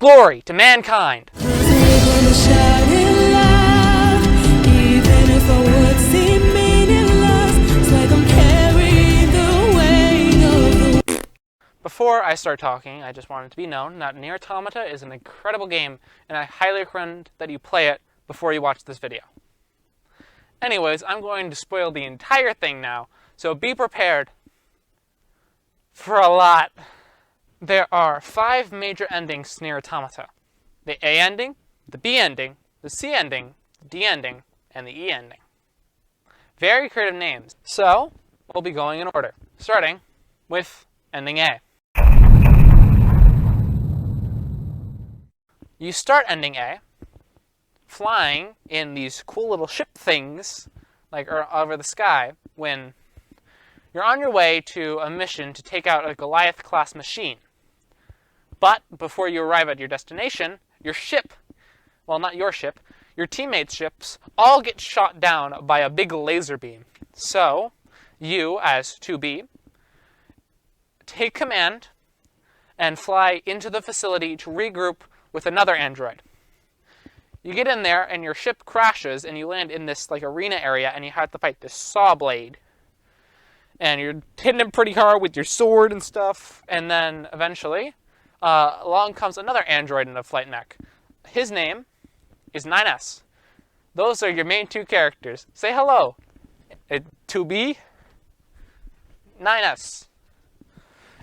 glory to mankind. Before I start talking, I just want it to be known that Nier Automata is an incredible game, and I highly recommend that you play it before you watch this video. Anyways, I'm going to spoil the entire thing now, so be prepared for a lot. There are 5 major endings to Nier Automata. The A ending, the B ending, the C ending, the D ending, and the E ending. Very creative names. So, we'll be going in order, starting with ending A. You start ending A, flying in these cool little ship things, like over the sky, when you're on your way to a mission to take out a Goliath-class machine. But before you arrive at your destination, your ship, well, not your ship, your teammates' ships, all get shot down by a big laser beam. So, you, as 2B, take command and fly into the facility to regroup with another android. You get in there and your ship crashes and you land in this like arena area and you have to fight this saw blade. And you're hitting him pretty hard with your sword and stuff. And then eventually, along comes another android in a flight mech. His name is 9S. Those are your main 2 characters. Say hello. 2B, 9S.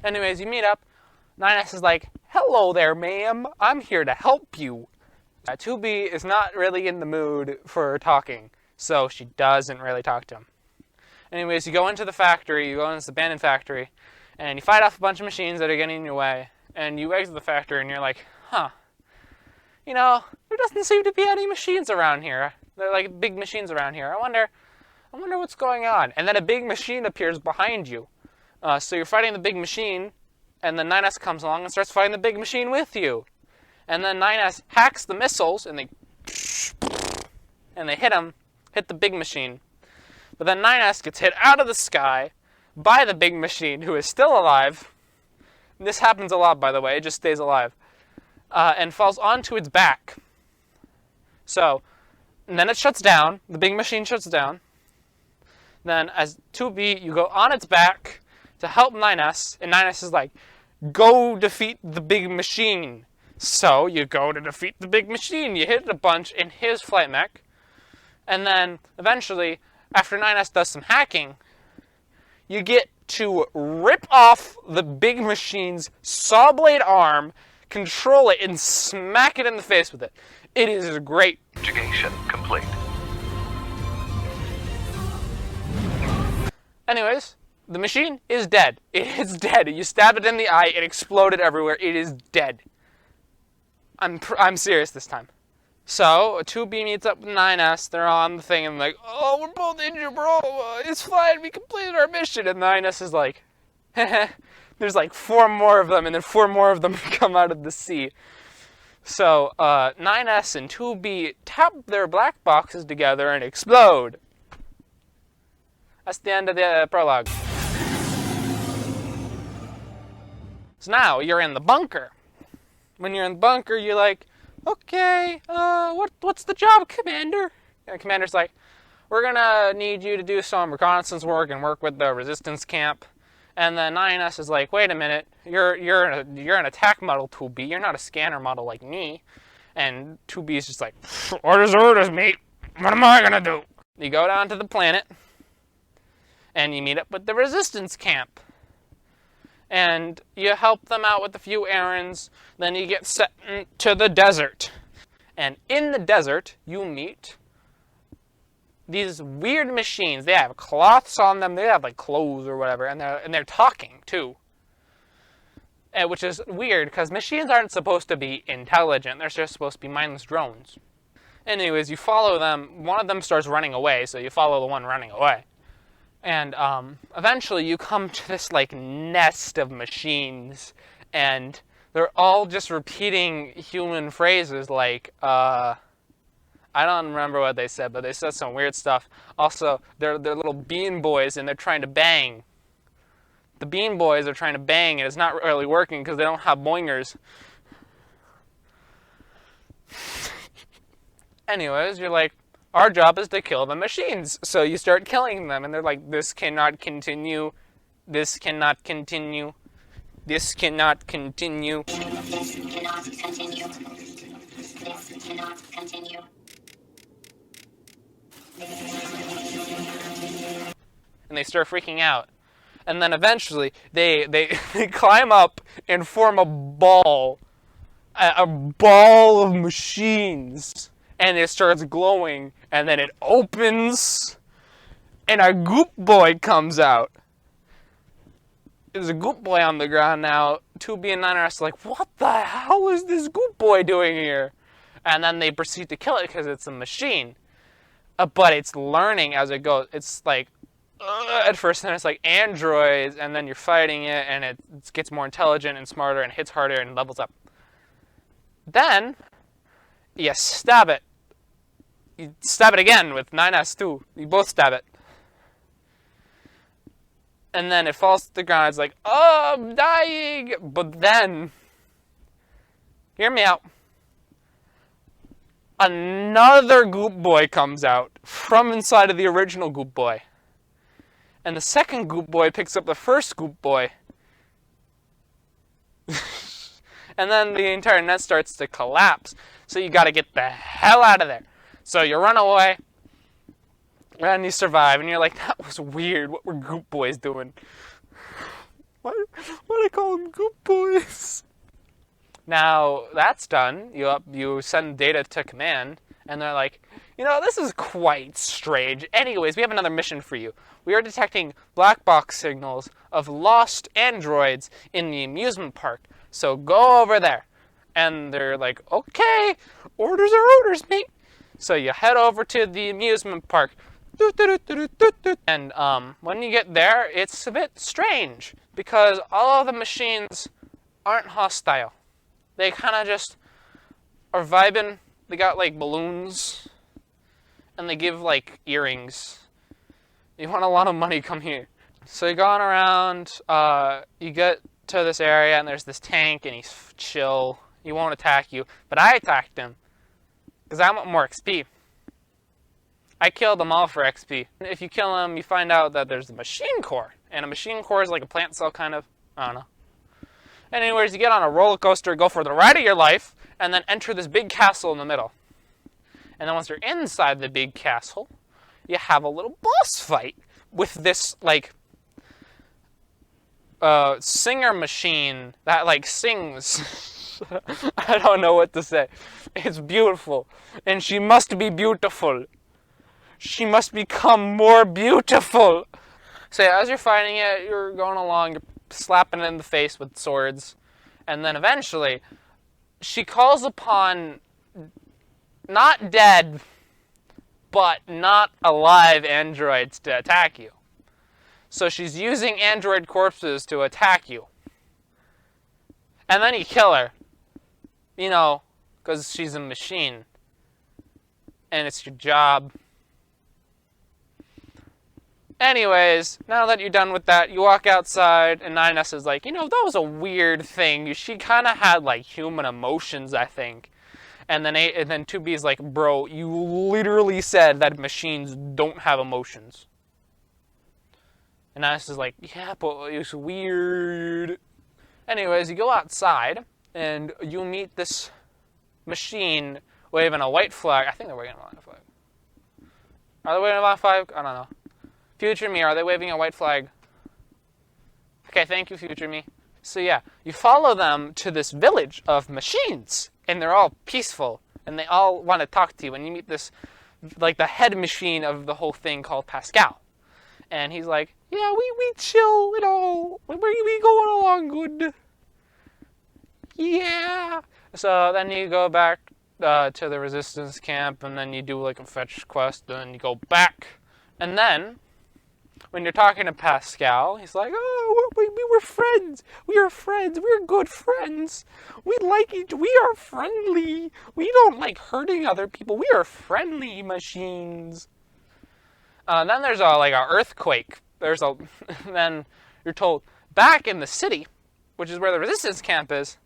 Anyways, you meet up. 9S is like, hello there, ma'am. I'm here to help you. 2B is not really in the mood for talking, so she doesn't really talk to him. Anyways, you go into the factory, you go into this abandoned factory, and you fight off a bunch of machines that are getting in your way, and you exit the factory and you're like, huh, you know, there doesn't seem to be any machines around here. They're like big machines around here. I wonder what's going on. And then a big machine appears behind you. So you're fighting the big machine, and then 9S comes along and starts fighting the big machine with you. And then 9S hacks the missiles, and they hit the big machine. But then 9S gets hit out of the sky by the big machine, who is still alive. And this happens a lot, by the way. It just stays alive. And falls onto its back. So, and then it shuts down. The big machine shuts down. Then, as 2B, you go on its back to help 9S. And 9S is like, go defeat the big machine. So, you go to defeat the big machine. You hit it a bunch in his flight mech. And then, eventually, after 9S does some hacking, you get to rip off the big machine's saw blade arm, control it, and smack it in the face with it. It is great. Investigation complete. Anyways, the machine is dead. It is dead. You stab it in the eye, it exploded everywhere. It is dead. I'm serious this time. So, 2B meets up with 9S, they're on the thing, and like, oh, we're both injured, bro, it's fine, we completed our mission, and 9S is like, heh. There's like 4 more of them, and then 4 more of them come out of the sea. So, 9S and 2B tap their black boxes together and explode. That's the end of the prologue. So now, you're in the bunker. When you're in the bunker, you're like, okay, what's the job, Commander? And the Commander's like, we're gonna need you to do some reconnaissance work and work with the resistance camp. And then 9S is like, wait a minute, you're an attack model, 2B. You're not a scanner model like me. And 2B is just like, orders are orders, mate. What am I gonna do? You go down to the planet, and you meet up with the resistance camp. And you help them out with a few errands, then you get sent to the desert. And in the desert, you meet these weird machines. They have cloths on them, they have like clothes or whatever, and they're talking too. Which is weird, because machines aren't supposed to be intelligent, they're just supposed to be mindless drones. Anyways, you follow them, one of them starts running away, so you follow the one running away. And eventually you come to this like nest of machines, and they're all just repeating human phrases like, I don't remember what they said, but they said some weird stuff. Also, they're little bean boys, and they're trying to bang. The bean boys are trying to bang, and it's not really working because they don't have boingers. Anyways, you're like, our job is to kill the machines. So you start killing them, and they're like, this cannot continue. This cannot continue. This cannot continue. This cannot continue. This cannot continue. And they start freaking out. And then eventually, they climb up and form a ball of machines. And it starts glowing, and then it opens, and a goop boy comes out. There's a goop boy on the ground now. 2B and 9 are like, what the hell is this goop boy doing here? And then they proceed to kill it because it's a machine. But it's learning as it goes. It's like, at first, then it's like androids, and then you're fighting it, and it gets more intelligent and smarter and hits harder and levels up. Then, you stab it. You stab it again with 9S too. You both stab it. And then it falls to the ground. It's like, oh, I'm dying. But then, hear me out. Another goop boy comes out from inside of the original goop boy. And the second goop boy picks up the first goop boy. And then the entire net starts to collapse. So you gotta get the hell out of there. So you run away. And you survive. And you're like, that was weird. What were goop boys doing? Why do I call them goop boys? Now, that's done. You send data to command. And they're like, you know, this is quite strange. Anyways, we have another mission for you. We are detecting black box signals of lost androids in the amusement park. So go over there. And they're like, okay, orders are orders, mate. So you head over to the amusement park. And when you get there, it's a bit strange. Because all of the machines aren't hostile. They kind of just are vibing. They got like balloons. And they give like earrings. You want a lot of money, come here. So you're going around, you get to this area and there's this tank and he's chill. He won't attack you, but I attacked him. Because I want more XP. I killed them all for XP. If you kill him, you find out that there's a machine core. And a machine core is like a plant cell kind of, I don't know. Anyways, you get on a roller coaster, go for the ride of your life, and then enter this big castle in the middle. And then once you're inside the big castle, you have a little boss fight with this, like, singer machine that, like, sings. I don't know what to say. It's beautiful. And she must be beautiful. She must become more beautiful. So yeah, as you're fighting it, you're going along, you're slapping it in the face with swords. And then eventually, she calls upon not dead, but not alive androids to attack you. So she's using android corpses to attack you. And then you kill her. You know, because she's a machine. And it's your job. Anyways, now that you're done with that, you walk outside, and 9S is like, you know, that was a weird thing. She kind of had, like, human emotions, I think. And then 2B's like, bro, you literally said that machines don't have emotions. And 9S is like, yeah, but it's weird. Anyways, you go outside, and you meet this machine waving a white flag. I think they're waving a white flag. Are they waving a white flag? I don't know. Future me, are they waving a white flag? Okay, thank you, future me. So yeah, you follow them to this village of machines, and they're all peaceful, and they all want to talk to you, and you meet this, like, the head machine of the whole thing called Pascal. And he's like, yeah, we chill, you know, we going along good. Yeah. So then you go back to the resistance camp, and then you do, like, a fetch quest, and then you go back. And then, when you're talking to Pascal, he's like, oh, we were friends. We are friends. We're good friends. We are friendly. We don't like hurting other people. We are friendly machines. Then there's a earthquake. Then you're told, back in the city, which is where the resistance camp is,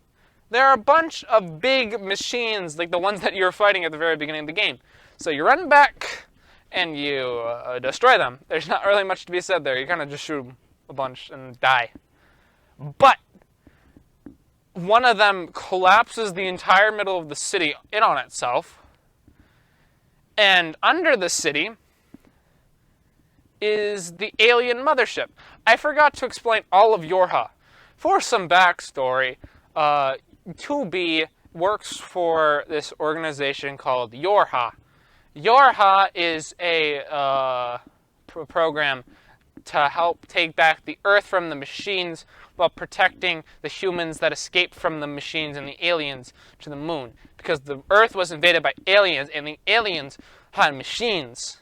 there are a bunch of big machines, like the ones that you were fighting at the very beginning of the game. So you run back, and you destroy them. There's not really much to be said there. You kind of just shoot them a bunch and die. But one of them collapses the entire middle of the city in on itself. And under the city is the alien mothership. I forgot to explain all of Yorha. For some backstory, 2B works for this organization called Yorha. Yorha is a program to help take back the Earth from the machines while protecting the humans that escaped from the machines and the aliens to the moon. Because the Earth was invaded by aliens, and the aliens had machines.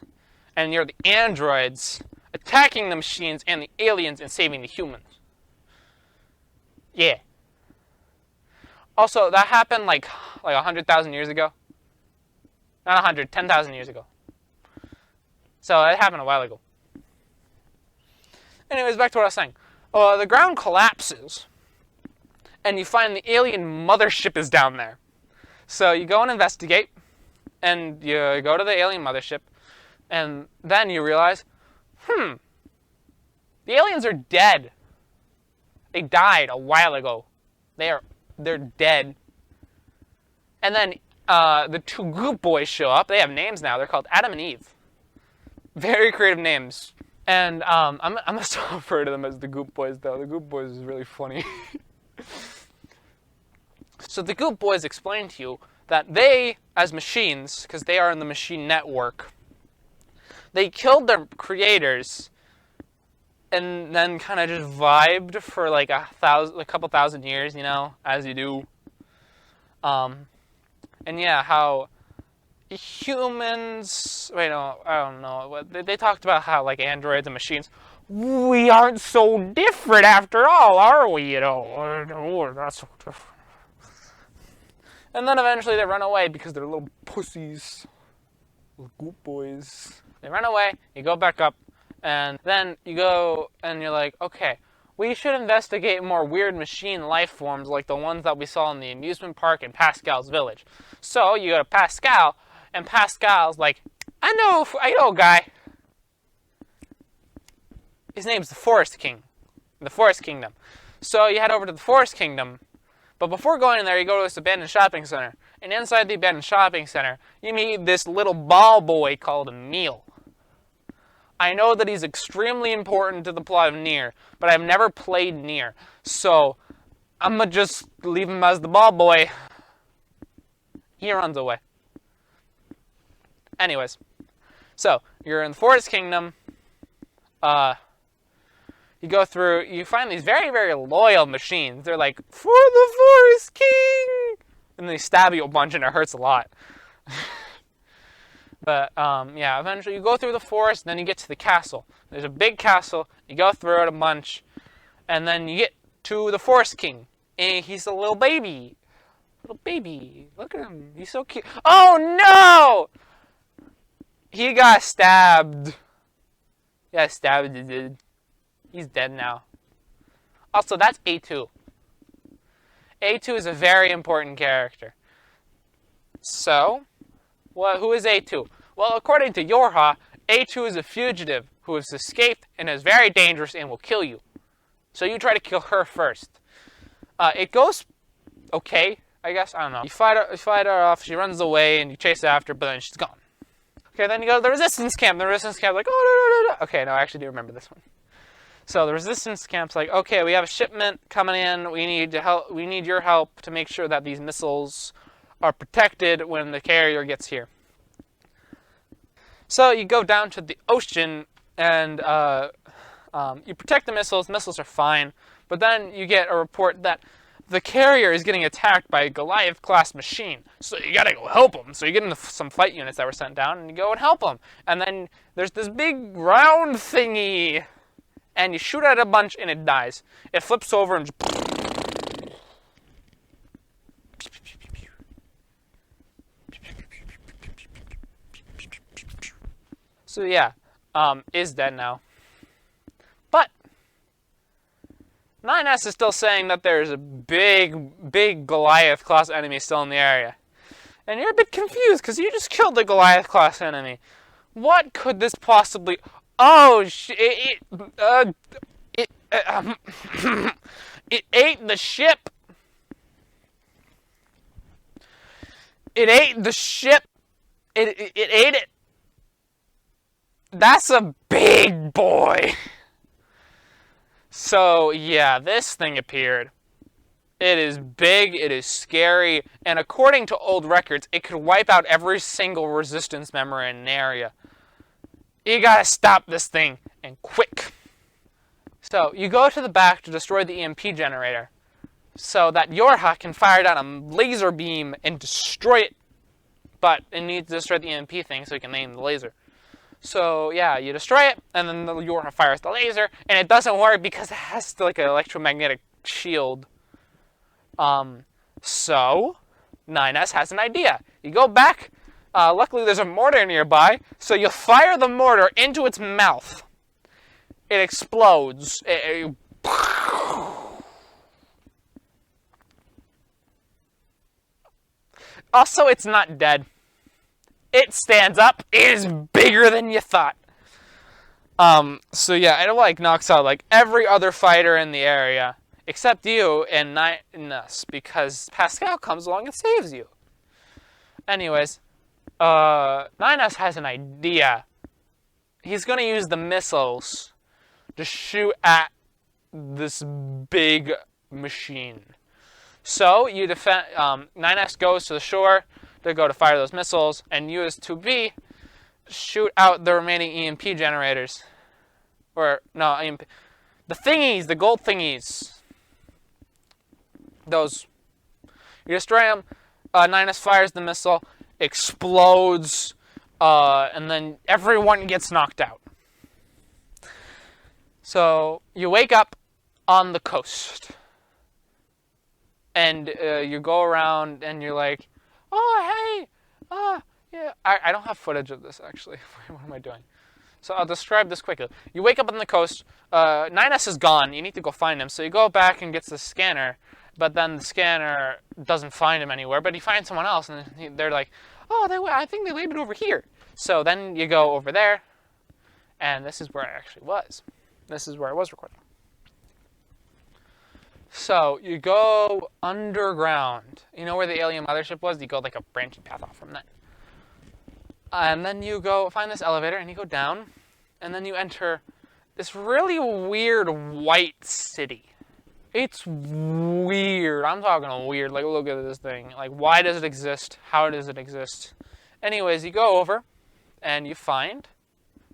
And you're the androids attacking the machines and the aliens and saving the humans. Yeah. Also, that happened like 100,000 years ago. Not 100, 10,000 years ago. So it happened a while ago. Anyways, back to what I was saying. The ground collapses, and you find the alien mothership is down there. So you go and investigate, and you go to the alien mothership, and then you realize, the aliens are dead. They died a while ago. They're dead. And then the two Goop Boys show up. They have names now. They're called Adam and Eve. Very creative names. And I'm gonna still refer to them as the Goop Boys, though. The Goop Boys is really funny. So the Goop Boys explain to you that they, as machines, because they are in the machine network, they killed their creators and then kind of just vibed for like a couple thousand years, you know, as you do. And yeah, how humans, I don't know, they talked about how like androids and machines, we aren't so different after all, are we, you know? We're not so different. And then eventually they run away because they're little pussies. Little Goop Boys. They run away, you go back up, and then you go and you're like, okay, we should investigate more weird machine life forms like the ones that we saw in the amusement park in Pascal's village. So you go to Pascal, and Pascal's like, I know a guy. His name's the Forest King. The Forest Kingdom. So you head over to the Forest Kingdom. But before going in there, you go to this abandoned shopping center. And inside the abandoned shopping center, you meet this little ball boy called Emil. I know that he's extremely important to the plot of Nier, but I've never played Nier. So I'm going to just leave him as the ball boy. He runs away. Anyways, so you're in the Forest Kingdom. You go through, you find these very, very loyal machines. They're like, for the Forest King! And they stab you a bunch and it hurts a lot. But, yeah, eventually you go through the forest, and then you get to the castle. There's a big castle, you go through it a bunch, and then you get to the Forest King. And he's a little baby. Little baby. Look at him. He's so cute. Oh, no! He got stabbed. He got stabbed. He's dead now. Also, that's A2. A2 is a very important character. So, who is A2? Well, according to Yorha, A2 is a fugitive who has escaped and is very dangerous and will kill you. So you try to kill her first. It goes okay, I guess. I don't know. You fight her off, she runs away, and you chase after, but then she's gone. Okay, then you go to the resistance camp. The resistance camp's like, oh, no. Okay, no, I actually do remember this one. So the resistance camp's like, okay, we have a shipment coming in. We need your help to make sure that these missiles are protected when the carrier gets here. So you go down to the ocean and you protect the missiles. Missiles are fine, but then you get a report that the carrier is getting attacked by a Goliath-class machine. So you gotta go help them. So you get into some fight units that were sent down, and you go and help them. And then there's this big round thingy, and you shoot at a bunch, and it dies. It flips over and just... So yeah, is dead now. But not 9S is still saying that there's a big Goliath-class enemy still in the area. And you're a bit confused because you just killed the Goliath-class enemy. What could this possibly... Oh, it ate the ship. It ate the ship. It ate it. That's a big boy. So, yeah, this thing appeared. It is big, it is scary, and according to old records, it could wipe out every single resistance member in an area. You gotta stop this thing, and quick. So, you go to the back to destroy the EMP generator, so that Yorha can fire down a laser beam and destroy it. But it needs to destroy the EMP thing so you can aim the laser. So, yeah, you destroy it, and then the Yorha fires the laser, and it doesn't work because it has like an electromagnetic shield. So 9S has an idea. You go back, luckily there's a mortar nearby, so you fire the mortar into its mouth. It explodes. Also, it's not dead. It stands up. It is bigger than you thought. So yeah, it like knocks out like every other fighter in the area. Except you and 9S, because Pascal comes along and saves you. Anyways, 9S has an idea. He's going to use the missiles to shoot at this big machine. So, 9S goes to the shore to go to fire those missiles, and you as 2B shoot out the remaining EMP generators. Or, no, EMP. The thingies, the gold thingies. Those. You destroy them. 9S fires the missile, explodes, and then everyone gets knocked out. So you wake up on the coast, and you go around, and you're like, "Oh, hey, yeah." I don't have footage of this actually. What am I doing? So I'll describe this quickly. You wake up on the coast. 9S is gone. You need to go find him. So you go back and get the scanner. But then the scanner doesn't find him anywhere, but he finds someone else, and they're like, "Oh, I think they landed over here." So then you go over there, and this is where I actually was. This is where I was recording. So you go underground. You know where the alien mothership was? You go like a branching path off from that. And then you go find this elevator, and you go down, and then you enter this really weird white city. It's weird. I'm talking weird. Like, look at this thing. Like, why does it exist? How does it exist? Anyways, you go over, and you find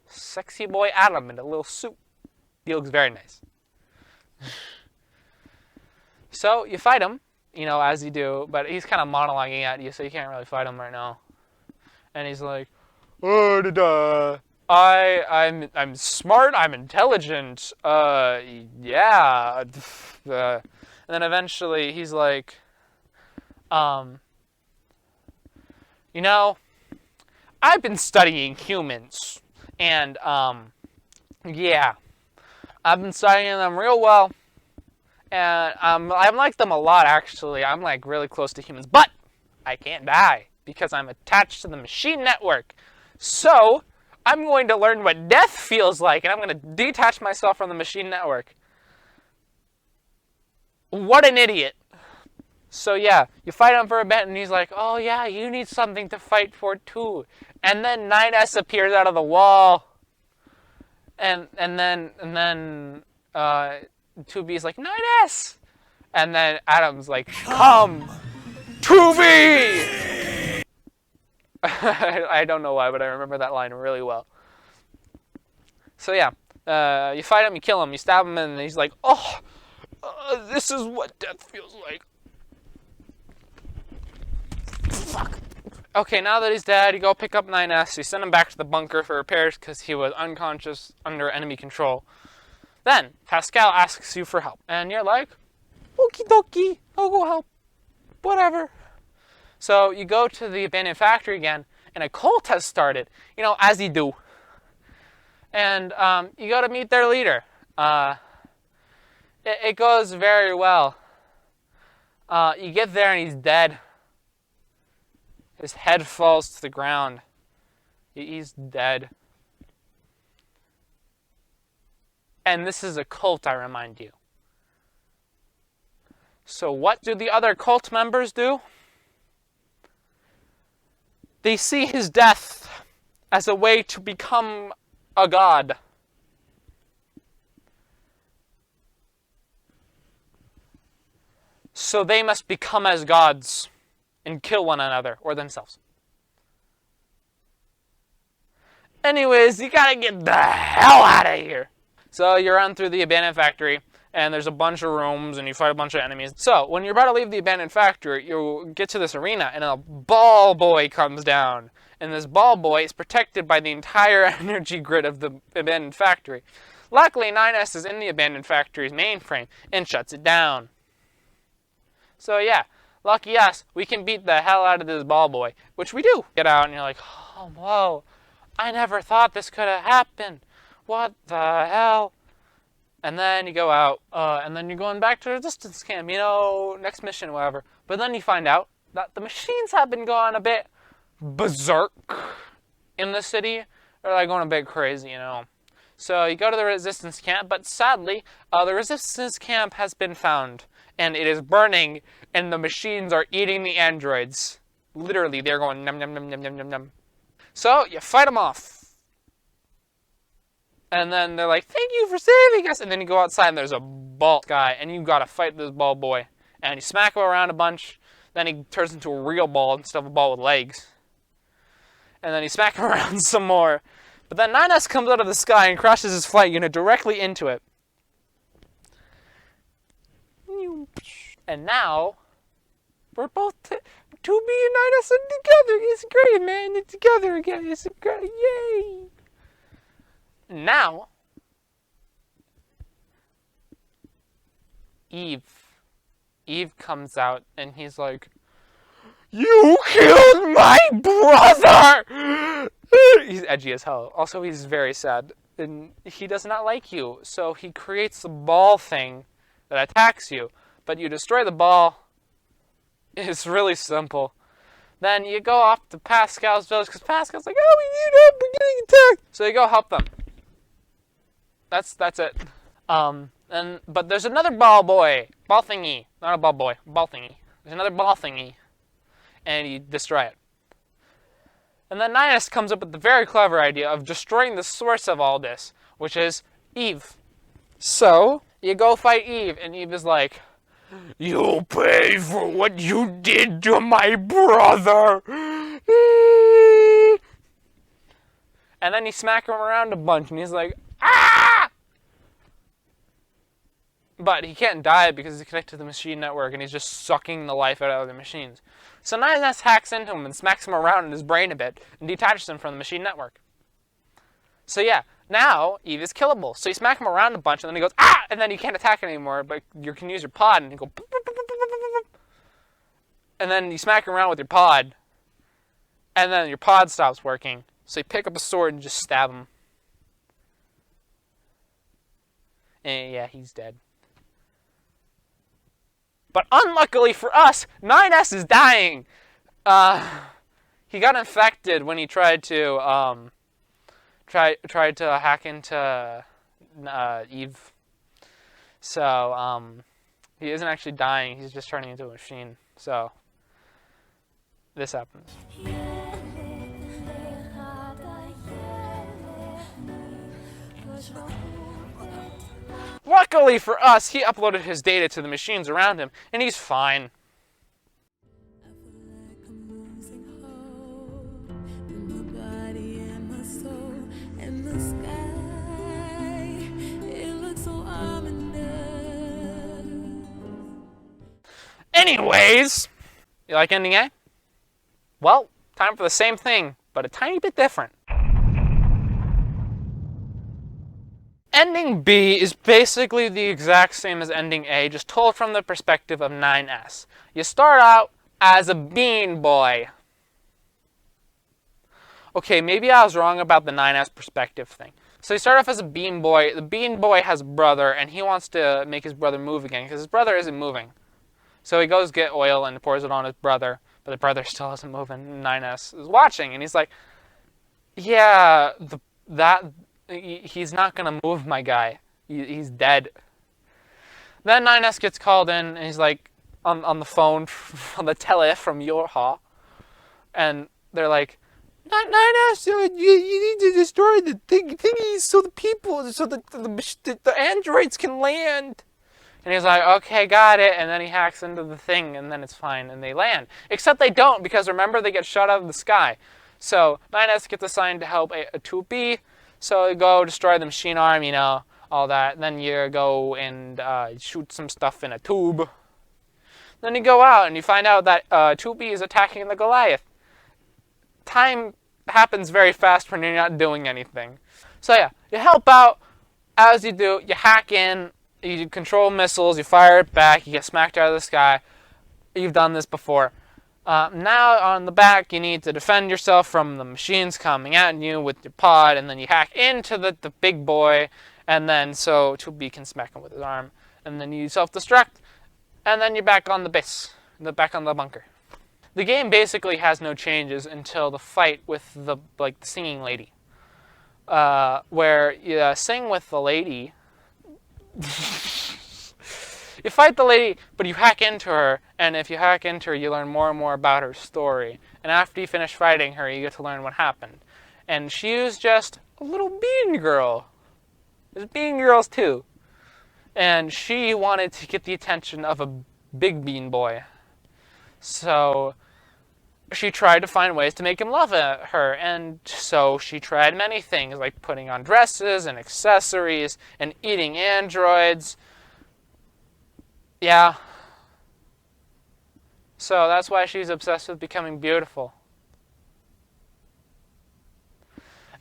sexy boy Adam in a little suit. He looks very nice. So, you fight him, as you do, but he's kind of monologuing at you, so you can't really fight him right now. And he's like, I'm smart, I'm intelligent, yeah. And then eventually he's like, I've been studying humans, and, yeah, I've been studying them real well, and I like them a lot, actually. I'm, like, really close to humans, but I can't die, because I'm attached to the machine network. So, I'm going to learn what death feels like, and I'm going to detach myself from the machine network. What an idiot. So yeah, you fight him for a bit, and he's like, "Oh yeah, you need something to fight for too." And then 9S appears out of the wall. And then 2B's like, "9S!" And then Adam's like, "Come, 2B!" I don't know why, but I remember that line really well. So yeah, you fight him, you kill him, you stab him, and he's like, "Oh, this is what death feels like." Fuck. Okay, now that he's dead, you go pick up 9S, you send him back to the bunker for repairs because he was unconscious under enemy control. Then, Pascal asks you for help, and you're like, "Okie dokie, I'll go help. Whatever." So you go to the abandoned factory again, and a cult has started, as you do. And you go to meet their leader. It goes very well. You get there and he's dead. His head falls to the ground. He's dead. And this is a cult, I remind you. So what do the other cult members do? They see his death as a way to become a god. So they must become as gods and kill one another or themselves. Anyways, you gotta get the hell out of here. So you run through the abandoned factory, and there's a bunch of rooms, and you fight a bunch of enemies. So when you're about to leave the abandoned factory, you get to this arena, and a ball boy comes down. And this ball boy is protected by the entire energy grid of the abandoned factory. Luckily, 9S is in the abandoned factory's mainframe and shuts it down. So yeah, lucky us, we can beat the hell out of this ball boy, which we do. Get out, and you're like, oh, whoa, I never thought this could have happened. What the hell? And then you go out, and then you're going back to resistance camp, next mission, whatever. But then you find out that the machines have been going a bit berserk in the city. They're like going a bit crazy, So you go to the resistance camp, but sadly, the resistance camp has been found. And it is burning, and the machines are eating the androids. Literally, they're going num num num num num num num. So you fight them off. And then they're like, thank you for saving us. And then you go outside and there's a ball guy. And you gotta fight this ball boy. And you smack him around a bunch. Then he turns into a real ball instead of a ball with legs. And then you smack him around some more. But then 9S comes out of the sky and crashes his flight unit directly into it. And now, we're both 2B and 9S are together. It's great, man. It's together again. It's great. Yay. Now, Eve comes out and he's like, you killed my brother! He's edgy as hell. Also, he's very sad. And he does not like you. So he creates a ball thing that attacks you. But you destroy the ball. It's really simple. Then you go off to Pascal's village because Pascal's like, oh, we need help. We're getting attacked. So you go help them. That's it. But there's another ball thingy, not a ball boy, ball thingy. There's another ball thingy, and you destroy it. And then 9S comes up with the very clever idea of destroying the source of all this, which is Eve. So you go fight Eve, and Eve is like, you'll pay for what you did to my brother. And then you smack him around a bunch, and he's like, ah! But he can't die because he's connected to the machine network, and he's just sucking the life out of the machines. So 9S hacks into him and smacks him around in his brain a bit, and detaches him from the machine network. So yeah, now Eve is killable. So you smack him around a bunch, and then he goes, ah! And then you can't attack anymore, but you can use your pod, and you go, and then you smack him around with your pod, and then your pod stops working. So you pick up a sword and just stab him. And yeah, he's dead. But unluckily for us, 9S is dying. He got infected when he tried to tried to hack into Eve. So he isn't actually dying. He's just turning into a machine. So this happens. Luckily for us, he uploaded his data to the machines around him, and he's fine. Anyways, you like ending A? Well, time for the same thing, but a tiny bit different. Ending B is basically the exact same as ending A, just told from the perspective of 9S. You start out as a bean boy. Okay, maybe I was wrong about the 9S perspective thing. So he started off as a bean boy. The bean boy has a brother, and he wants to make his brother move again because his brother isn't moving. So he goes get oil and pours it on his brother, but the brother still isn't moving. 9S is watching, and he's like, "Yeah, he's not gonna move, my guy. He's dead." Then 9S gets called in, and he's like on the phone, on the tele from Yorha, and they're like, "9S, you need to destroy the thingies so the people, so the androids can land." And he's like, "Okay, got it." And then he hacks into the thing, and then it's fine, and they land. Except they don't, because remember, they get shot out of the sky. So 9S gets assigned to help a 2B. So you go destroy the machine arm, all that. Then you go and shoot some stuff in a tube. Then you go out, and you find out that 2B is attacking the Goliath. Time happens very fast when you're not doing anything. So yeah, you help out. As you do, you hack in. You control missiles, you fire it back, you get smacked out of the sky. You've done this before. Now on the back, you need to defend yourself from the machines coming at you with your pod, and then you hack into the big boy, and then so 2B can smack him with his arm, and then you self-destruct, and then you're back on the base, back on the bunker. The game basically has no changes until the fight with the singing lady, where you sing with the lady. You fight the lady, but you hack into her, and if you hack into her, you learn more and more about her story. And after you finish fighting her, you get to learn what happened. And she was just a little bean girl. There's bean girls too. And she wanted to get the attention of a big bean boy. So she tried to find ways to make him love her, and so she tried many things, like putting on dresses and accessories and eating androids. Yeah. So that's why she's obsessed with becoming beautiful.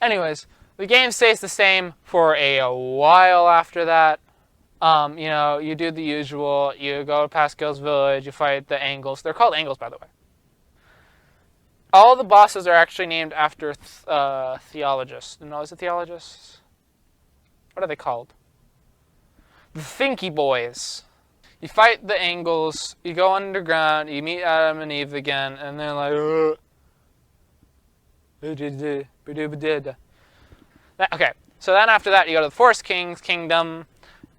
Anyways, the game stays the same for a while after that. You do the usual. You go to Pascal's village, you fight the Angles. They're called Angles, by the way. All the bosses are actually named after theologists. No, is it theologists? What are they called? The Thinky Boys. You fight the Angles, you go underground, you meet Adam and Eve again, and they're like, Okay, so then after that, you go to the Forest King's kingdom,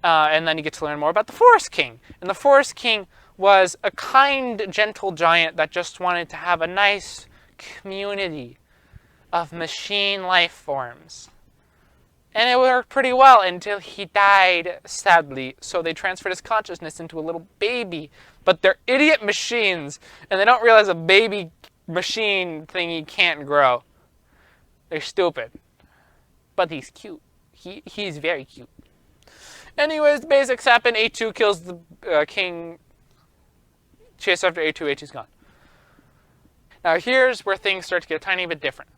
and then you get to learn more about the Forest King. And the Forest King was a kind, gentle giant that just wanted to have a nice community of machine life forms. And it worked pretty well until he died, sadly. So they transferred his consciousness into a little baby. But they're idiot machines, and they don't realize a baby machine thingy can't grow. They're stupid. But he's cute. He's very cute. Anyways, the basics happen. A2 kills the king. Chase after A2. A2's gone. Now here's where things start to get a tiny bit different.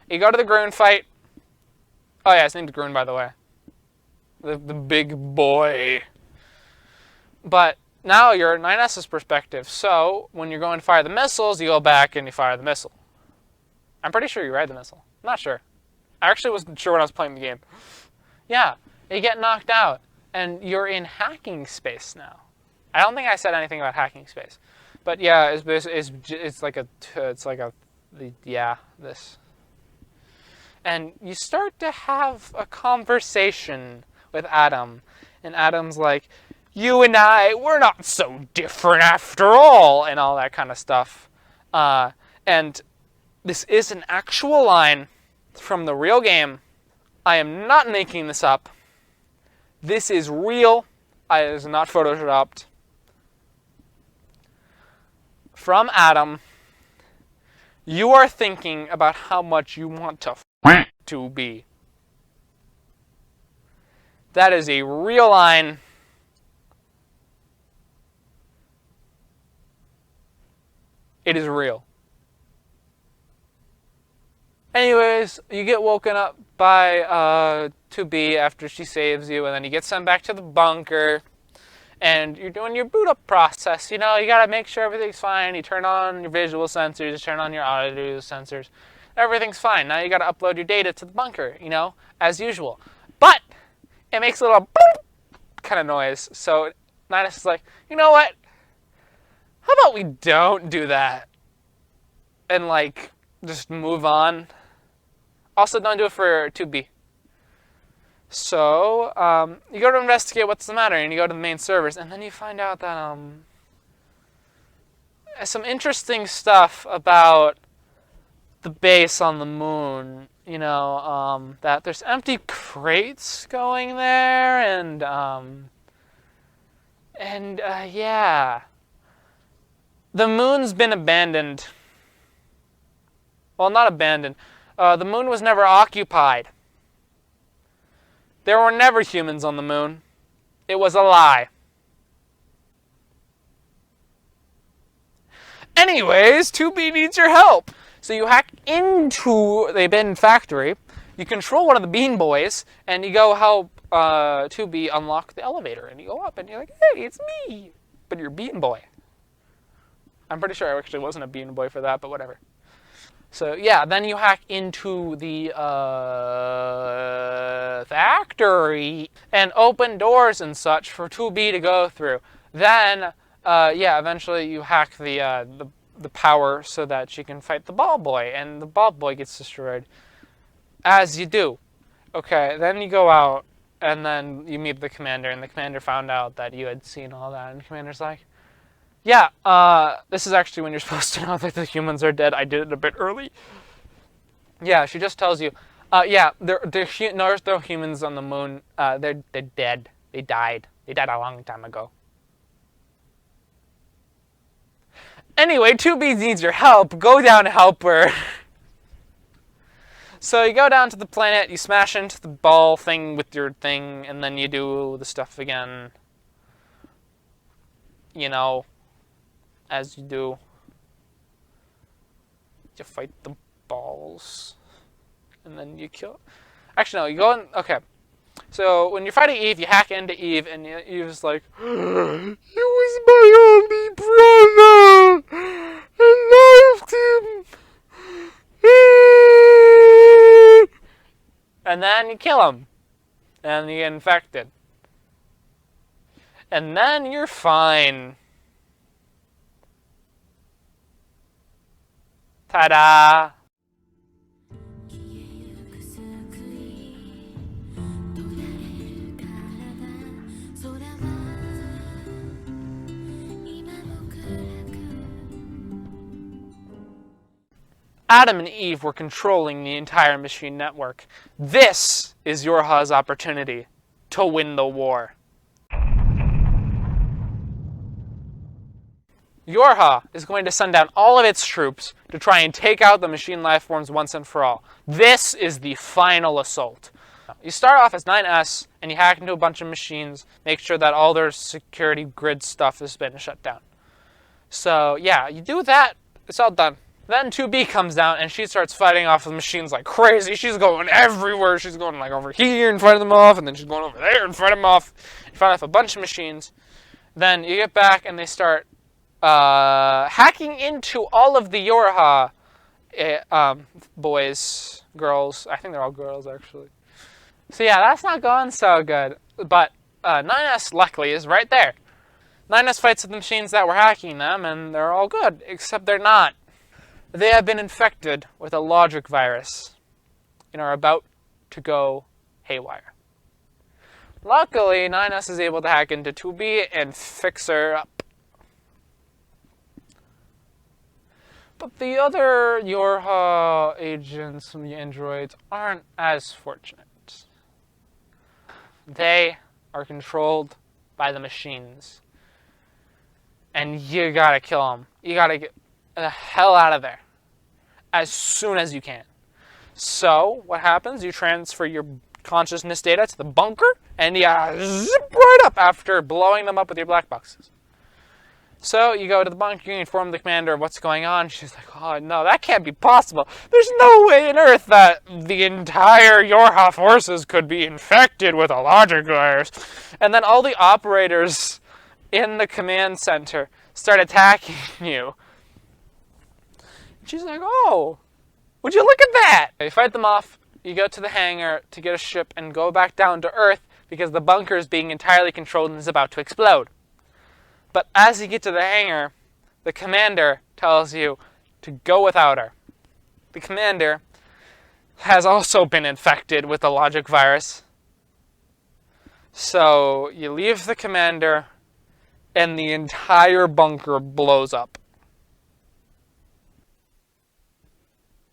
You go to the Groon fight. Oh yeah, his name's Groon, by the way. The big boy. But now you're 9S's perspective. So when you're going to fire the missiles, you go back and you fire the missile. I'm pretty sure you ride the missile. I'm not sure. I actually wasn't sure when I was playing the game. Yeah, you get knocked out, and you're in hacking space now. I don't think I said anything about hacking space. But yeah, it's this. And you start to have a conversation with Adam. And Adam's like, you and I, we're not so different after all, and all that kind of stuff. And this is an actual line from the real game. I am not making this up. This is real. It is not photoshopped. From Adam, you are thinking about how much you want to be. That is a real line. It is real. Anyways, you get woken up by 2B after she saves you, and then you get sent back to the bunker. And you're doing your boot up process. You gotta make sure everything's fine. You turn on your visual sensors, you turn on your audio sensors. Everything's fine. Now you gotta upload your data to the bunker, as usual. but it makes a little kind of noise. So Ninus is like, you know what? How about we don't do that? And like, just move on. Also, don't do it for 2B. So, you go to investigate what's the matter, and you go to the main servers, and then you find out that, some interesting stuff about the base on the moon. You know, that there's empty crates going there, and yeah. The moon's been abandoned. Well, not abandoned. The moon was never occupied. There were never humans on the moon. It was a lie. Anyways, 2B needs your help. So you hack into the abandoned factory, you control one of the bean boys, and you go help 2B unlock the elevator. And you go up, and you're like, hey, it's me. But you're bean boy. I'm pretty sure I actually wasn't a bean boy for that, but whatever. So yeah, then you hack into the factory and open doors and such for 2B to go through. Then, yeah, eventually you hack the power so that she can fight the ball boy, and the ball boy gets destroyed. As you do. Okay, then you go out, and then you meet the commander, and the commander found out that you had seen all that, and the commander's like, yeah, this is actually when you're supposed to know that the humans are dead. I did it a bit early. Yeah, she just tells you, yeah, there's no humans on the moon. They're dead. They died. They died a long time ago. Anyway, 2B needs your help. Go down and help her. So you go down to the planet, you smash into the ball thing with your thing, and then you do the stuff again. You know, as you do. You fight the balls. And then you kill... Actually, no, you go in... Okay. So, when you're fighting Eve, you hack into Eve, and Eve's like, it was my only brother! I loved him! And then you kill him. And you get infected. And then you're fine. Ta-da! Adam and Eve were controlling the entire machine network. This is Yorha's opportunity to win the war. Yorha is going to send down all of its troops to try and take out the machine lifeforms once and for all. This is the final assault. You start off as 9S, and you hack into a bunch of machines, make sure that all their security grid stuff has been shut down. So yeah, you do that, it's all done. Then 2B comes down, and she starts fighting off the machines like crazy. She's going everywhere. She's going like over here and fighting them off, and then she's going over there and fighting them off. You fight off a bunch of machines. Then you get back, and they start hacking into all of the Yorha boys, girls. I think they're all girls, actually. So yeah, that's not going so good. But 9S, luckily, is right there. 9S fights with the machines that were hacking them, and they're all good, except they're not. They have been infected with a logic virus and are about to go haywire. Luckily, 9S is able to hack into 2B and fix her up. But the other Yorha agents, the androids, aren't as fortunate. They are controlled by the machines. And you gotta kill them. You gotta get the hell out of there as soon as you can. So, what happens? You transfer your consciousness data to the bunker, and you zip right up after blowing them up with your black boxes. So, you go to the bunker, you inform the commander of what's going on. She's like, oh no, that can't be possible. There's no way on earth that the entire Yorha forces could be infected with a logic virus. And then all the operators in the command center start attacking you. She's like, oh, would you look at that? You fight them off, you go to the hangar to get a ship and go back down to Earth because the bunker is being entirely controlled and is about to explode. But as you get to the hangar, the commander tells you to go without her. The commander has also been infected with the logic virus. So you leave the commander and the entire bunker blows up.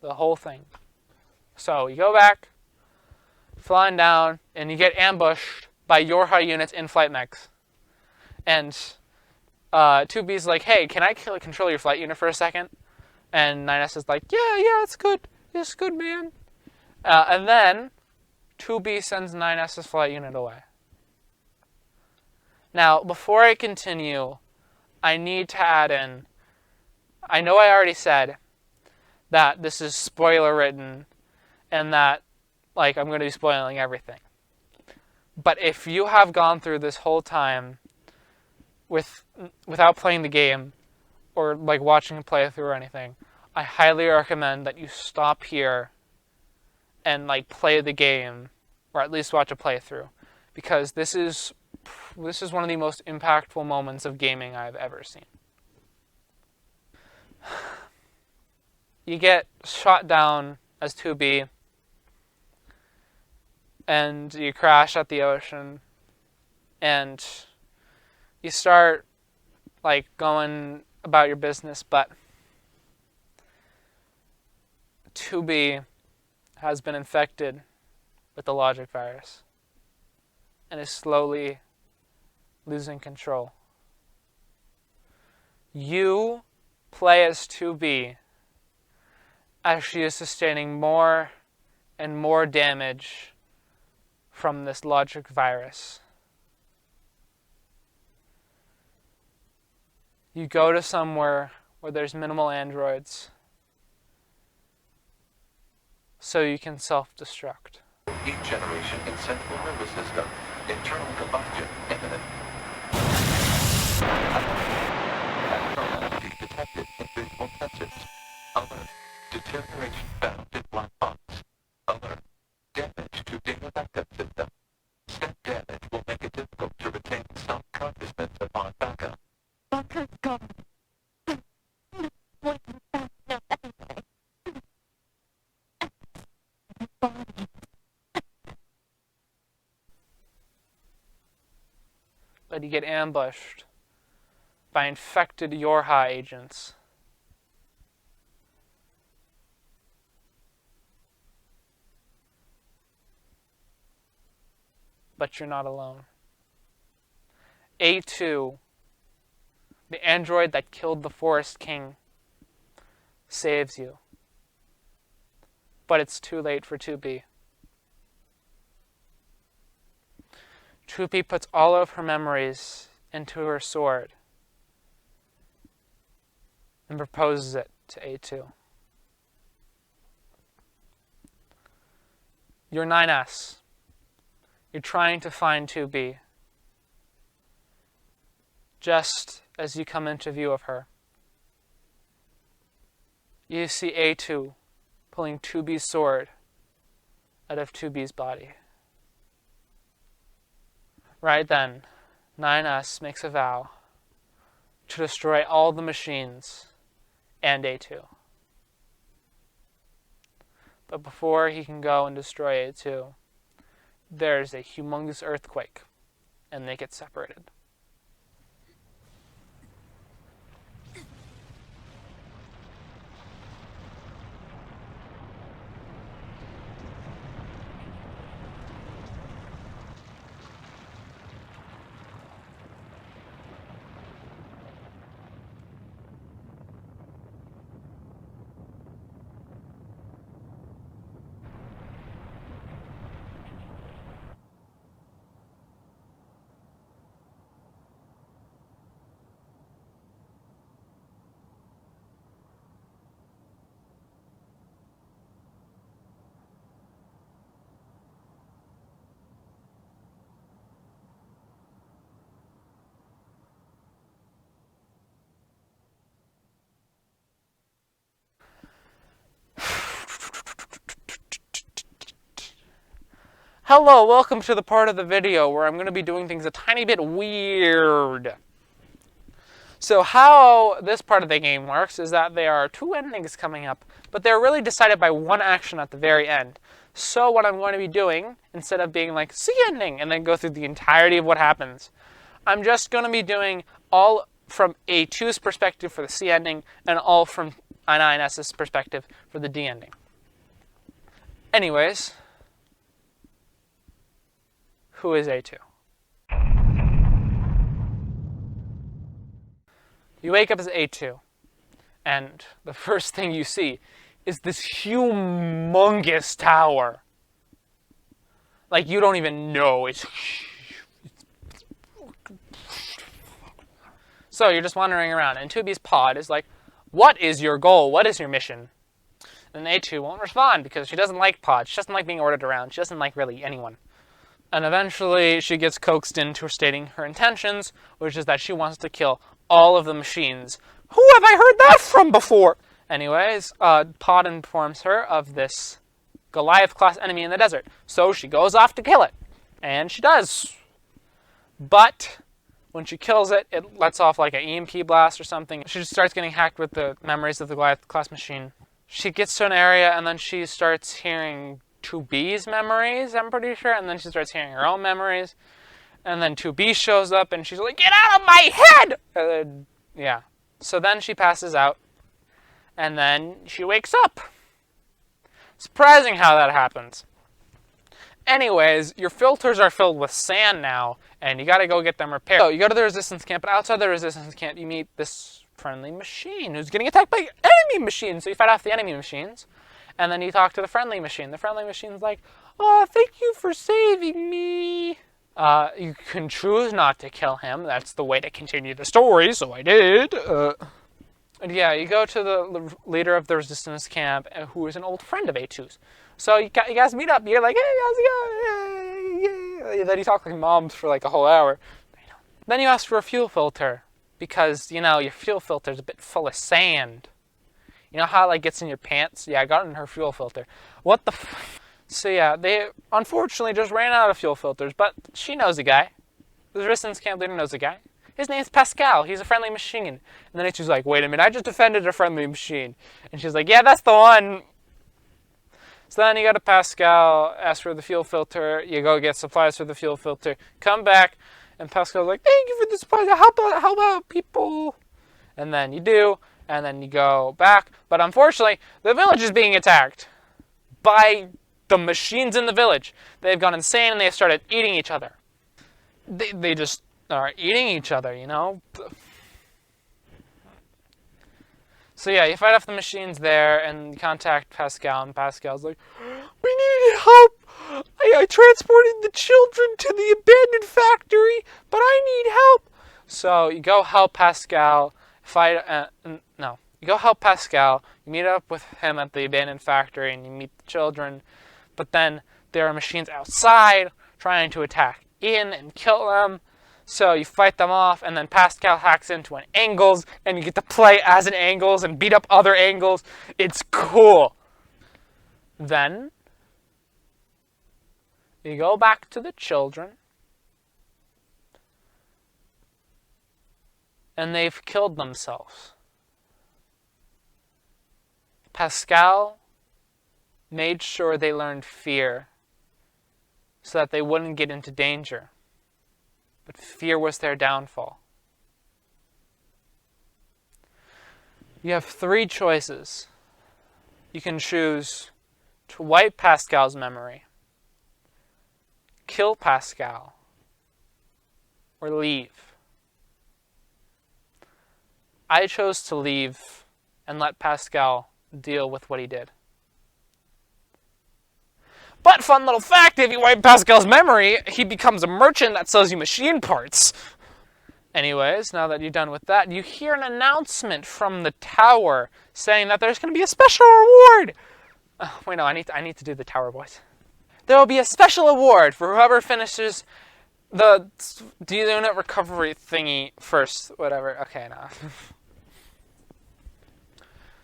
The whole thing. So you go back, flying down, and you get ambushed by Yorha units in flight mechs. And 2B's like, hey, can I control your flight unit for a second? And 9S is like, yeah, it's good. It's good, man. And then 2B sends 9S's flight unit away. Now, before I continue, I need to add in, I know I already said that this is spoiler written and that I'm going to be spoiling everything. But if you have gone through this whole time without playing the game or watching a playthrough or anything, I highly recommend that you stop here and play the game, or at least watch a playthrough, because this is one of the most impactful moments of gaming I've ever seen. You get shot down as 2B, and you crash at the ocean, and you start going about your business, but 2B has been infected with the logic virus and is slowly losing control. You play as 2B as she is sustaining more and more damage from this logic virus. You go to somewhere where there's minimal androids so you can self-destruct. Heat generation in central nervous system. Internal combustion imminent. Abnormality detected in visual sensors. Alert. Deterioration found in black box. Alert. Damage to data backup system. Step damage will make it difficult to retain some consciousness upon backup. Bunker's gone. But you get ambushed by infected Yorha agents. But you're not alone. A2, the android that killed the Forest King, saves you. But it's too late for 2B. 2B puts all of her memories into her sword and proposes it to A2. You're 9S. You're trying to find 2B. Just as you come into view of her, you see A2 pulling 2B's sword out of 2B's body. Right then, 9S makes a vow to destroy all the machines and A2. But before he can go and destroy A2, there's a humongous earthquake, and they get separated. Hello, welcome to the part of the video where I'm going to be doing things a tiny bit weird. So how this part of the game works is that there are two endings coming up, but they're really decided by one action at the very end. So what I'm going to be doing, instead of being like, C ending, and then go through the entirety of what happens, I'm just going to be doing all from A2's perspective for the C ending, and all from I9S's perspective for the D ending. Anyways, who is A2? You wake up as A2, and the first thing you see is this humongous tower. Like, you don't even know. So you're just wandering around, and 2B's pod is like, what is your goal? What is your mission? And A2 won't respond because she doesn't like pods. She doesn't like being ordered around. She doesn't like really anyone. And eventually she gets coaxed into stating her intentions, which is that she wants to kill all of the machines. Who have I heard that from before? Anyways, Pod informs her of this Goliath-class enemy in the desert. So she goes off to kill it. And she does. But when she kills it, it lets off like an EMP blast or something. She just starts getting hacked with the memories of the Goliath-class machine. She gets to an area and then she starts hearing 2B's memories, I'm pretty sure, and then she starts hearing her own memories. And then 2B shows up and she's like, get out of my head! Yeah. So then she passes out. And then she wakes up. Surprising how that happens. Anyways, your filters are filled with sand now, and you gotta go get them repaired. So you go to the resistance camp, and outside the resistance camp you meet this friendly machine who's getting attacked by enemy machines. So you fight off the enemy machines, and then you talk to the friendly machine. The friendly machine's like, oh, thank you for saving me. You can choose not to kill him. That's the way to continue the story, so I did. And yeah, you go to the leader of the resistance camp, who is an old friend of A2's. So you guys meet up. You're like, hey, how's it going? Yeah. Then you talk like moms for like a whole hour. Then you ask for a fuel filter because, you know, your fuel filter's a bit full of sand. You know how it like gets in your pants? Yeah, I got it in her fuel filter. What the So yeah, they unfortunately just ran out of fuel filters, but she knows a guy. The resistance camp leader knows a guy. His name's Pascal. He's a friendly machine. And then she's like, wait a minute, I just defended a friendly machine. And she's like, yeah, that's the one. So then you go to Pascal, ask for the fuel filter. You go get supplies for the fuel filter. Come back, and Pascal's like, thank you for the supplies. How about people? And then you do, and then you go back. But unfortunately, the village is being attacked by the machines in the village. They've gone insane, and they've started eating each other. They just are eating each other, you know? So yeah, you fight off the machines there and contact Pascal, and Pascal's like, we need help! I transported the children to the abandoned factory, but I need help! So you go help Pascal, you go help Pascal, you meet up with him at the abandoned factory, and you meet the children, but then there are machines outside trying to attack in and kill them. So you fight them off, and then Pascal hacks into an Angles, and you get to play as an Angles and beat up other Angles. It's cool. Then you go back to the children, and they've killed themselves. Pascal made sure they learned fear so that they wouldn't get into danger. But fear was their downfall. You have three choices. You can choose to wipe Pascal's memory, kill Pascal, or leave. I chose to leave and let Pascal deal with what he did. But fun little fact, if you wipe Pascal's memory, he becomes a merchant that sells you machine parts. Anyways, now that you're done with that, you hear an announcement from the tower saying that there's going to be a special reward. Wait, no, I need to do the tower voice. There will be a special award for whoever finishes the unit recovery thingy first. Whatever. Okay, no.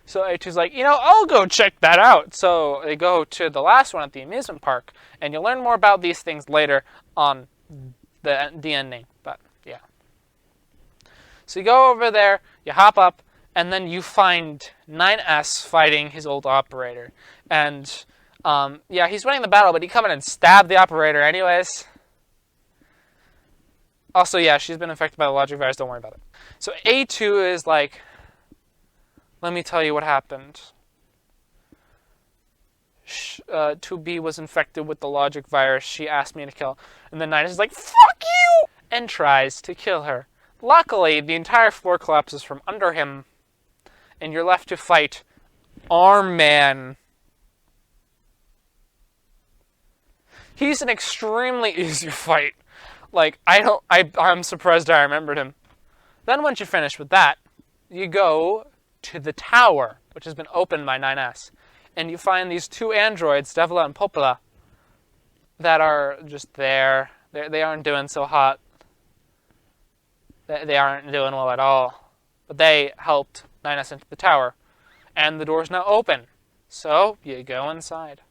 So A2's like, I'll go check that out. So they go to the last one at the amusement park, and you'll learn more about these things later on the ending. But yeah. So you go over there, you hop up, and then you find 9S fighting his old operator. And yeah, he's winning the battle, but he come in and stab the operator anyways. Also, yeah, she's been infected by the logic virus. Don't worry about it. So A2 is like, let me tell you what happened. 2B was infected with the logic virus she asked me to kill. And then 9 is like, fuck you! And tries to kill her. Luckily, the entire floor collapses from under him. And you're left to fight Arm Man. He's an extremely easy fight. Like, I'm surprised I remembered him. Then once you finish with that, you go to the tower, which has been opened by 9S. And you find these two androids, Devila and Popola, that are just there. They aren't doing so hot. They aren't doing well at all. But they helped 9S into the tower. And the door's now open. So, you go inside.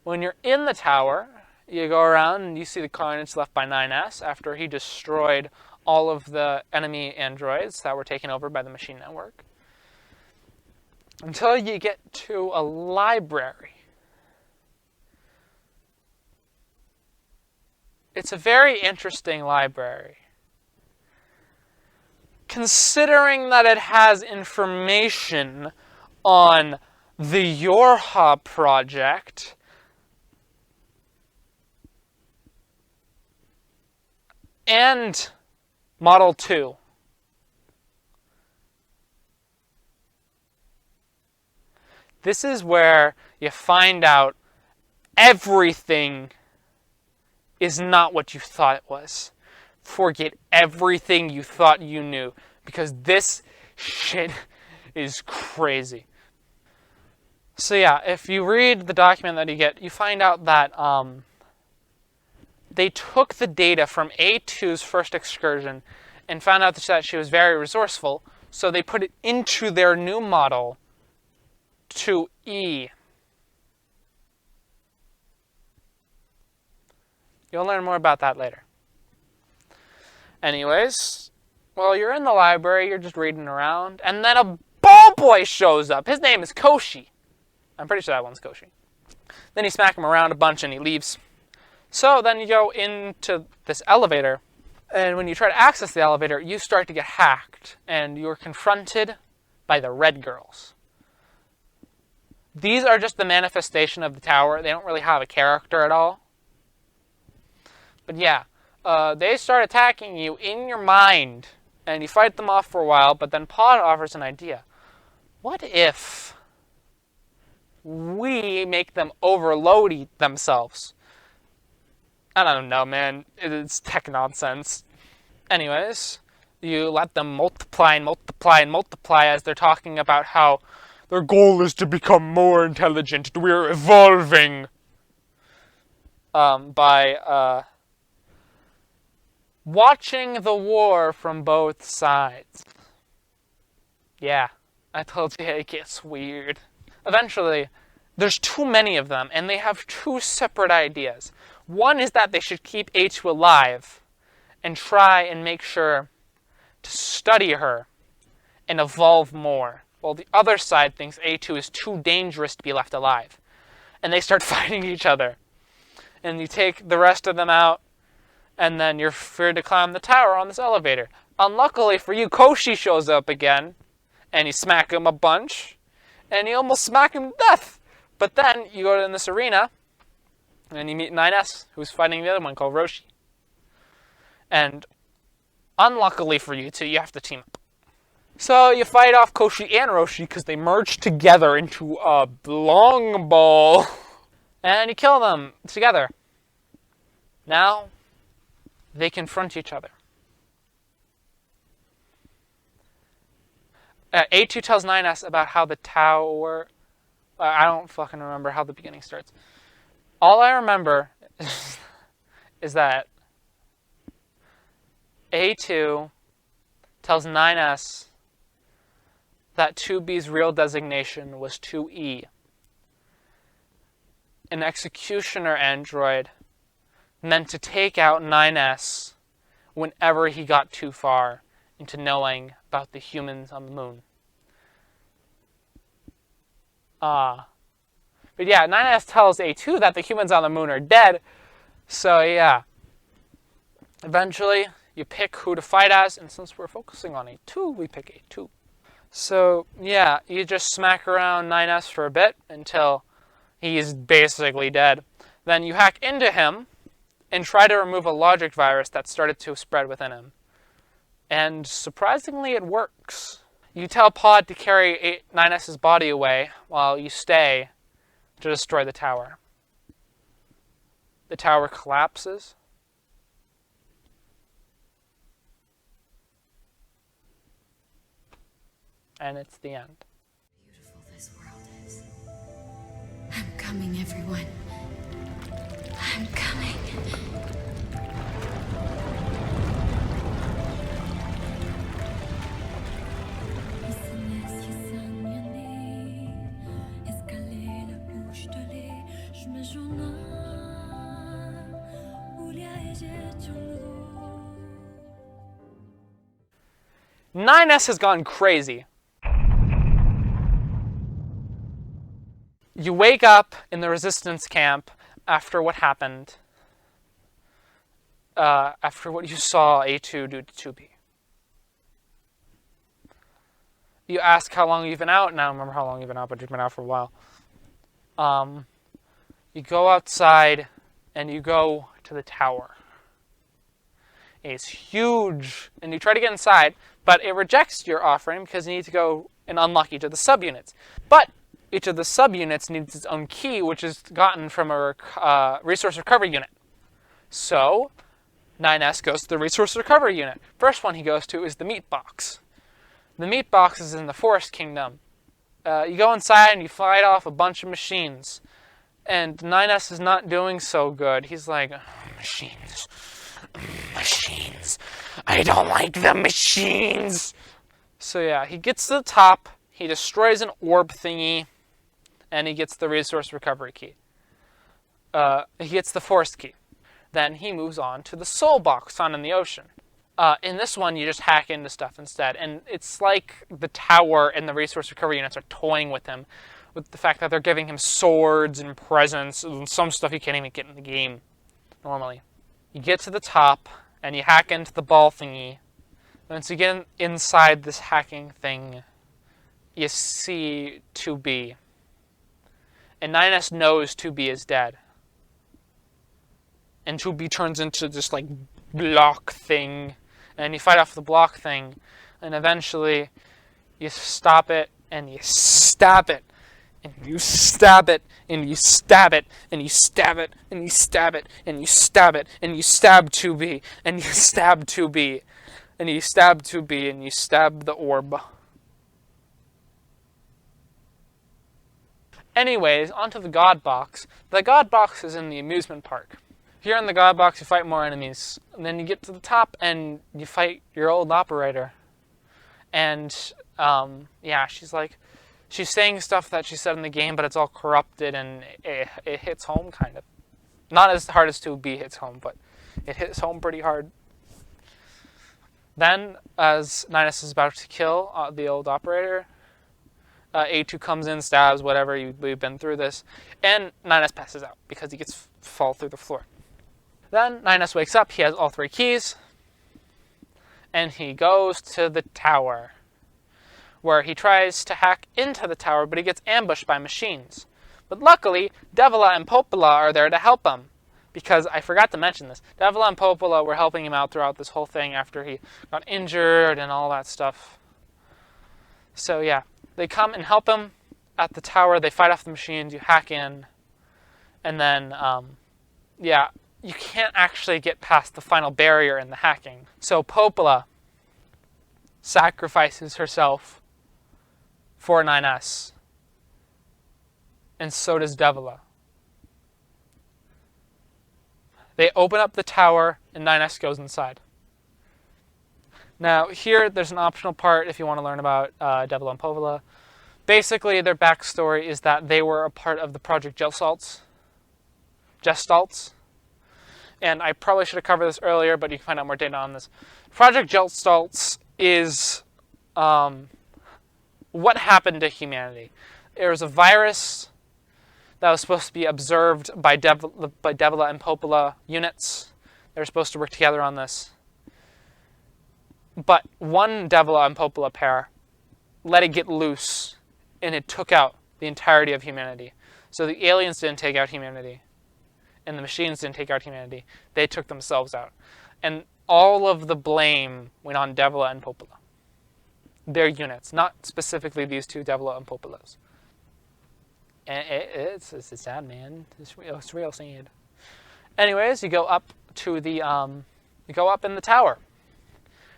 When you're in the tower, you go around and you see the carnage left by 9S after he destroyed all of the enemy androids that were taken over by the machine network. Until you get to a library. It's a very interesting library. Considering that it has information on the Yorha project and Model 2. This is where you find out everything is not what you thought it was. Forget everything you thought you knew, because this shit is crazy. So yeah, if you read the document that you get, you find out that they took the data from A2's first excursion and found out that she was very resourceful, so they put it into their new model, 2E. You'll learn more about that later. Anyways, while you're in the library, you're just reading around, and then a ball boy shows up. His name is Koshi. I'm pretty sure that one's Koshi. Then you smack him around a bunch and he leaves. So then you go into this elevator, and when you try to access the elevator, you start to get hacked, and you're confronted by the red girls. These are just the manifestation of the tower. They don't really have a character at all. But yeah, they start attacking you in your mind, and you fight them off for a while, but then Pod offers an idea. What if we make them overload themselves? I don't know, man. It's tech nonsense. Anyways, you let them multiply and multiply and multiply as they're talking about how their goal is to become more intelligent. We're evolving. By watching the war from both sides. Yeah, I told you it gets weird. Eventually, there's too many of them, and they have two separate ideas. One is that they should keep A2 alive and try and make sure to study her and evolve more, while the other side thinks A2 is too dangerous to be left alive. And they start fighting each other. And you take the rest of them out, and then you're free to climb the tower on this elevator. Unluckily for you, Koshi shows up again, and you smack him a bunch, and you almost smack him to death. But then you go in this arena, and you meet 9S, who's fighting the other one called Roshi. And unluckily for you two, you have to team up. So you fight off Koshi and Roshi because they merge together into a long ball. And you kill them together. Now, they confront each other. A2 tells 9S about how the tower... I don't fucking remember how the beginning starts. All I remember is that A2 tells 9S that 2B's real designation was 2E, an executioner android meant to take out 9S whenever he got too far into knowing about the humans on the moon. But yeah, 9S tells A2 that the humans on the moon are dead. So yeah, eventually you pick who to fight as, and since we're focusing on A2, we pick A2. So yeah, you just smack around 9S for a bit until he's basically dead. Then you hack into him and try to remove a logic virus that started to spread within him. And surprisingly, it works. You tell Pod to carry 9S's body away while you stay to destroy the tower. The tower collapses. And it's the end. Beautiful this world is. I'm coming, everyone. I'm coming. Nine S has gone crazy. You wake up in the resistance camp after what happened. After what you saw A2 do to 2B. You ask how long you've been out. Now I don't remember how long you've been out, but you've been out for a while. You go outside and you go to the tower. It's huge, and you try to get inside, but it rejects your offering because you need to go and unlock each of the subunits. But each of the subunits needs its own key, which is gotten from a resource recovery unit. So 9S goes to the resource recovery unit. First one he goes to is the meat box. The meat box is in the Forest Kingdom. You go inside and you fight off a bunch of machines. And 9S is not doing so good. He's like, machines. Machines. I don't like the machines. So yeah, he gets to the top. He destroys an orb thingy. And he gets the resource recovery key. He gets the forest key. Then he moves on to the soul box found in the ocean. In this one, you just hack into stuff instead. And it's like the tower and the resource recovery units are toying with him. With the fact that they're giving him swords and presents and some stuff you can't even get in the game normally. You get to the top and you hack into the ball thingy. Once you get inside this hacking thing, you see 2B. And 9S knows 2B is dead. And 2B turns into this like block thing. And you fight off the block thing. And eventually you stop it and you stab it. And you stab it, and you stab it, and you stab it, and you stab it, and you stab it, and you stab 2B, and you stab 2B, and you stab 2B, and you stab the orb. Anyways, onto the God Box. The God Box is in the amusement park. Here in the God Box, you fight more enemies. And then you get to the top, and you fight your old operator. And, yeah, she's saying stuff that she said in the game, but it's all corrupted, and it hits home, kind of. Not as hard as 2B hits home, but it hits home pretty hard. Then, as 9S is about to kill the old operator, A2 comes in, stabs, whatever, we've been through this, and 9S passes out because he gets fall through the floor. Then 9S wakes up, he has all 3 keys, and he goes to the tower, where he tries to hack into the tower, but he gets ambushed by machines. But luckily, Devila and Popola are there to help him. Because I forgot to mention this. Devila and Popola were helping him out throughout this whole thing after he got injured and all that stuff. So yeah, they come and help him at the tower. They fight off the machines. You hack in. And then, yeah, you can't actually get past the final barrier in the hacking. So Popola sacrifices herself for 9S. And so does Devila. They open up the tower and 9S goes inside. Now, here, there's an optional part if you want to learn about Devil and Povula. Basically, their backstory is that they were a part of the Project Gestalts. And I probably should have covered this earlier, but you can find out more data on this. Project Gestalts is what happened to humanity. There was a virus that was supposed to be observed by Devila and Popula units. They were supposed to work together on this. But one Devila and Popula pair let it get loose, and it took out the entirety of humanity. So the aliens didn't take out humanity, and the machines didn't take out humanity. They took themselves out. And all of the blame went on Devila and Popula. Their units, not specifically these two Devila and Populas. And it's sad, man. It's real sad. Anyways, you go up to the you go up in the tower,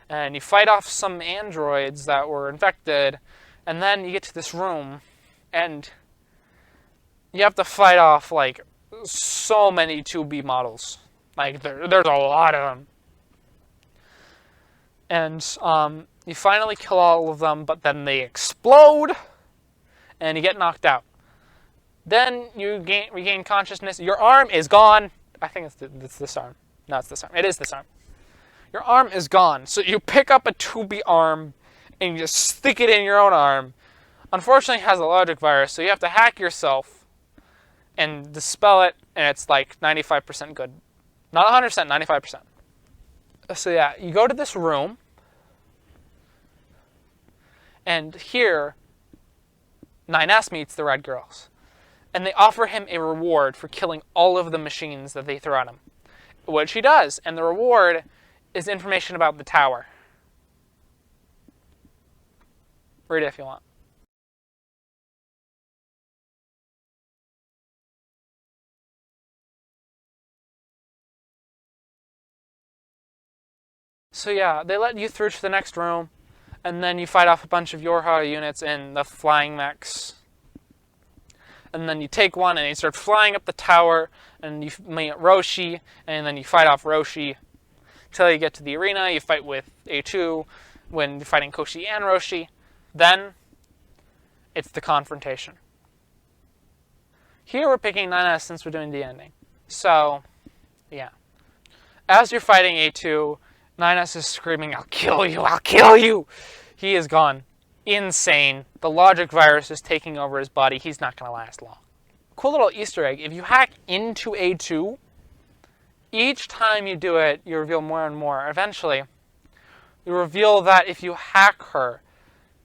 and you fight off some androids that were infected, and then you get to this room, and you have to fight off like so many 2B models. Like there's a lot of them, and you finally kill all of them, but then they explode, and you get knocked out. Then you regain consciousness. Your arm is gone. I think it's this arm. No, it's this arm. It is this arm. Your arm is gone. So you pick up a 2B arm and you just stick it in your own arm. Unfortunately, it has a logic virus, so you have to hack yourself and dispel it, and it's like 95% good. Not 100%, 95%. So yeah, you go to this room, and here, 9S meets the Red Girls. And they offer him a reward for killing all of the machines that they throw at him. Which he does, and the reward is information about the tower. Read it if you want. So yeah, they let you through to the next room, and then you fight off a bunch of Yorha units in the flying mechs. And then you take one and you start flying up the tower, and you meet Roshi, and then you fight off Roshi until you get to the arena. You fight with A2 when you're fighting Koshi and Roshi. Then it's the confrontation. Here we're picking 9S since we're doing the ending. So, yeah. As you're fighting A2, 9S is screaming, "I'll kill you, I'll kill you!" He is gone. Insane. The logic virus is taking over his body. He's not going to last long. Cool little Easter egg. If you hack into A2, each time you do it, you reveal more and more. Eventually, you reveal that if you hack her,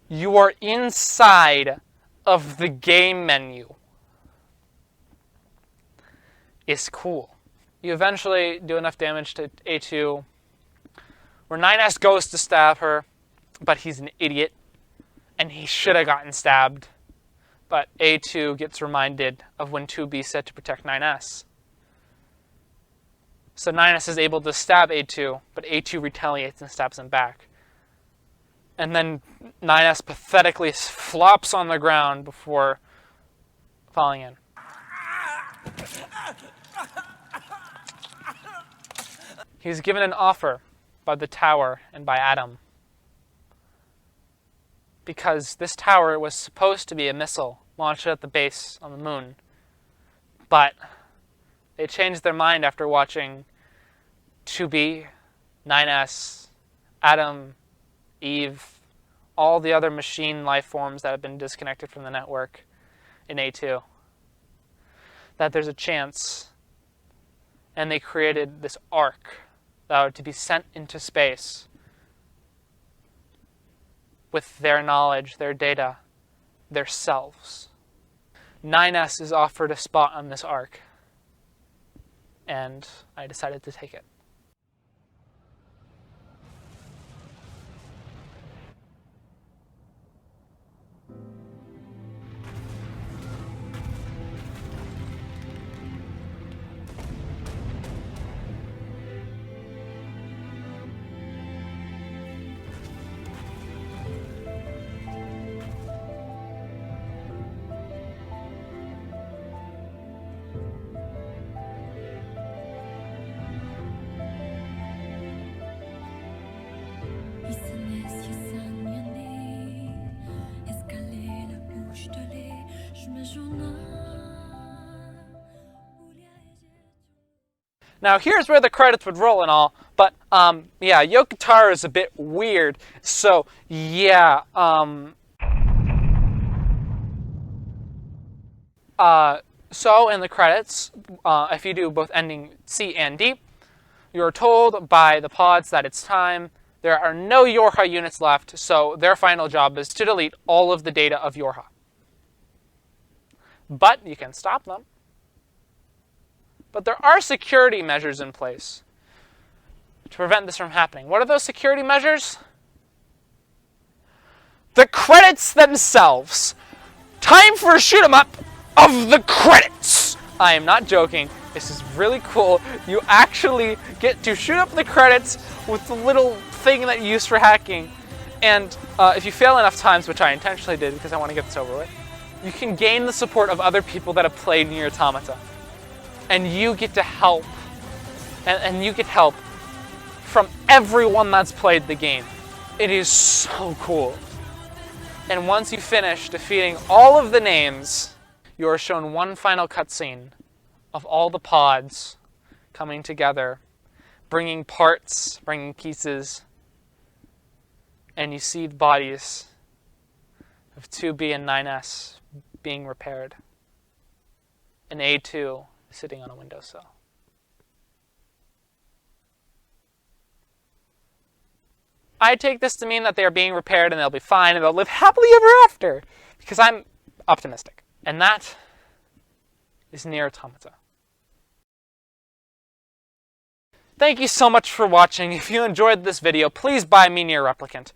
you are inside of the game menu. It's cool. You eventually do enough damage to A2 where 9S goes to stab her, but he's an idiot. And he should have gotten stabbed. But A2 gets reminded of when 2B said to protect 9S. So 9S is able to stab A2, but A2 retaliates and stabs him back. And then 9S pathetically flops on the ground before falling in. He's given an offer by the tower and by Adam, because this tower was supposed to be a missile launched at the base on the moon. But they changed their mind after watching 2B, 9S, Adam, Eve, all the other machine life forms that have been disconnected from the network in A2. That there's a chance. And they created this ark that were to be sent into space with their knowledge, their data, their selves. 9S is offered a spot on this ark, and I decided to take it. Now here's where the credits would roll and all, but yeah, Yoko Taro is a bit weird. So yeah, so in the credits, if you do both ending C and D, you're told by the pods that it's time. There are no Yorha units left, so their final job is to delete all of the data of Yorha. But you can stop them. But there are security measures in place to prevent this from happening. What are those security measures? The credits themselves. Time for a shoot 'em up of the credits. I am not joking. This is really cool. You actually get to shoot up the credits with the little thing that you use for hacking. And if you fail enough times, which I intentionally did because I want to get this over with, you can gain the support of other people that have played Nier Automata. And you get to help. And you get help from everyone that's played the game. It is so cool. And once you finish defeating all of the names, you are shown one final cutscene of all the pods coming together, bringing parts, bringing pieces, and you see the bodies of 2B and 9S being repaired, and A2 sitting on a windowsill. I take this to mean that they are being repaired and they'll be fine and they'll live happily ever after, because I'm optimistic. And that is Nier Automata. Thank you so much for watching. If you enjoyed this video, please buy me Nier Replicant.